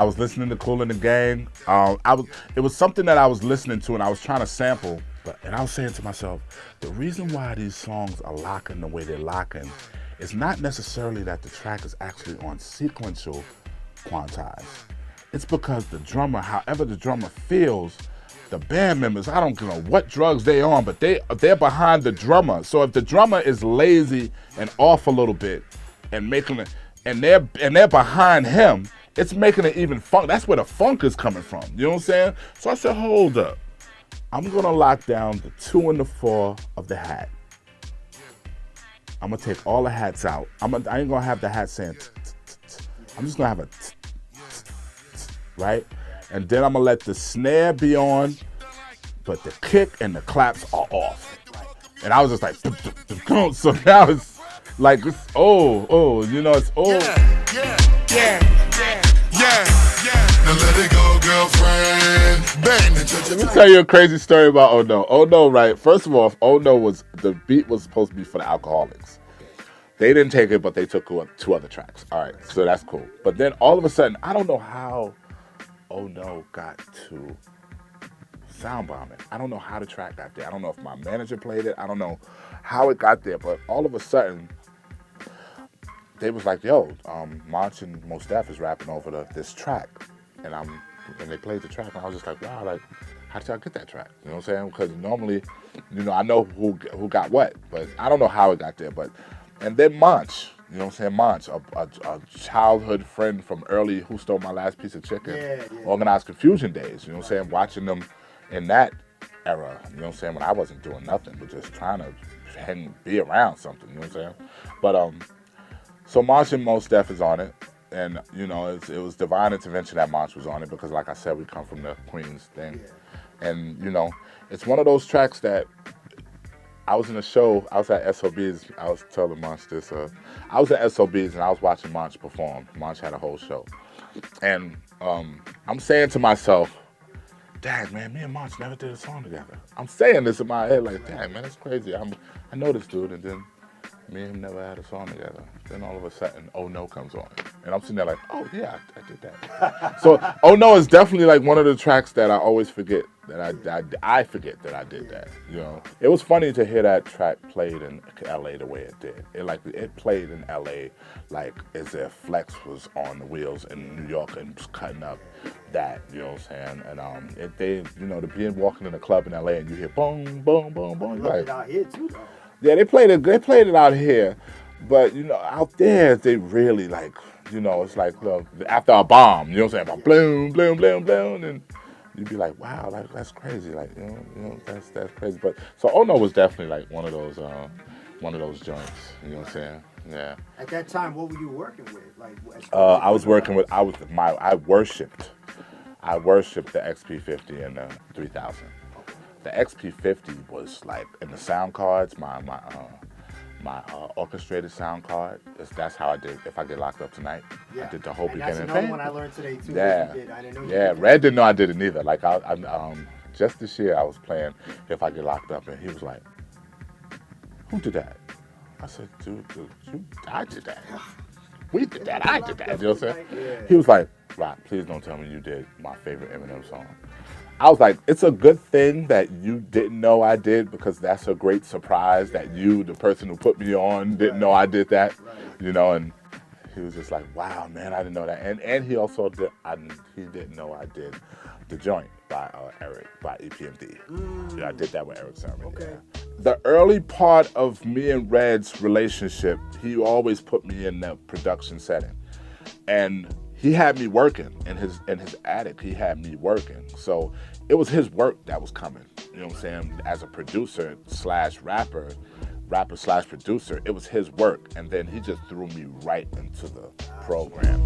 I was listening to Kool and the Gang. It was something that I was listening to and I was trying to sample, and I was saying to myself, the reason why these songs are locking the way they're locking is not necessarily that the track is actually on sequential quantize. It's because the drummer, however the drummer feels, the band members, I don't know what drugs they on, but they're behind the drummer. So if the drummer is lazy and off a little bit and making it, and they're behind him, it's making it even funk. That's where the funk is coming from. You know what I'm saying? So I said, hold up. I'm gonna lock down the 2 and the 4 of the hat. I'm gonna take all the hats out. I ain't gonna have the hat saying, I'm just gonna have a right? And then I'm gonna let the snare be on, but the kick and the claps are off. And I was just like, so now it's like, it's, you know, it's Yeah. Now let it go, girlfriend. Bang the Let me tell you a crazy story about Oh No. Oh No, right? First of all, Oh No the beat was supposed to be for the Alcoholics. They didn't take it, but they took 2 other tracks. All right, so that's cool. But then all of a sudden, I don't know how Oh No got to Sound Bombing. I don't know how the track got there. I don't know if my manager played it. I don't know how it got there, but all of a sudden, they was like, yo, Monch and Mos Def is rapping over this track. And they played the track, and I was just like, wow, like, how did y'all get that track? You know what I'm saying? Because normally, you know, I know who got what, but I don't know how it got there. And then Monch, you know what I'm saying? Monch, a childhood friend from early Who Stole My Last Piece of Chicken, Organized Confusion days, you know what I'm saying? Watching them in that era, you know what I'm saying? When I wasn't doing nothing, but just trying to be around something, you know what I'm saying? But, so Monch and Mos Def is on it. And, you know, it was divine intervention that Monch was on it because, like I said, we come from the Queens thing. Yeah. And, you know, it's one of those tracks that I was in a show. I was at SOB's. I was telling Monch this. I was at SOB's and I was watching Monch perform. Monch had a whole show. And I'm saying to myself, dang, man, me and Monch never did a song together. I'm saying this in my head like, dang, man, that's crazy. I know this dude. And then me and him never had a song together. Then all of a sudden, Oh No comes on. And I'm sitting there like, oh yeah, I did that. So Oh No is definitely like one of the tracks that I always forget that I forget that I did that. You know, it was funny to hear that track played in LA the way it did. It played in LA like as if Flex was on the wheels in New York and was cutting up that, you know what I'm saying? And to be walking in a club in LA and you hear boom, boom, boom, boom. Like, out here too, though. Yeah, they played it out here, but you know, out there they really like, you know, it's like after a bomb, you know what I'm saying? Bloom, bloom, bloom, bloom, and you'd be like, wow, like that's crazy, like you know, that's crazy. But so Oh No was definitely like one of those joints, you know what I'm saying? Yeah. At that time, what were you working with? Like, I worshipped the XP50 and the 3000. The XP50 was like in the sound cards, my orchestrated sound card. That's how I did If I Get Locked Up Tonight. Yeah. I did the whole and beginning. That's another one I learned today too. Yeah, You did. I didn't know you yeah. did Red didn't know I did it neither. Like just this year I was playing If I Get Locked Up, and he was like, "Who did that?" I said, "Dude, I did that. We did that. I did that." You know what I'm saying? Yeah. He was like, "Rock, please don't tell me you did my favorite Eminem song." I was like, it's a good thing that you didn't know I did because that's a great surprise that you, the person who put me on, didn't know I did that, you know, and he was just like, wow, man, I didn't know that. And he also he didn't know I did The Joint by Eric, by EPMD. Yeah, I did that with Eric Sermon. Okay. Yeah. The early part of me and Red's relationship, he always put me in the production setting. And he had me working in his attic. He had me working. So it was his work that was coming. You know what I'm saying? As a producer slash rapper slash producer, it was his work. And then he just threw me right into the program.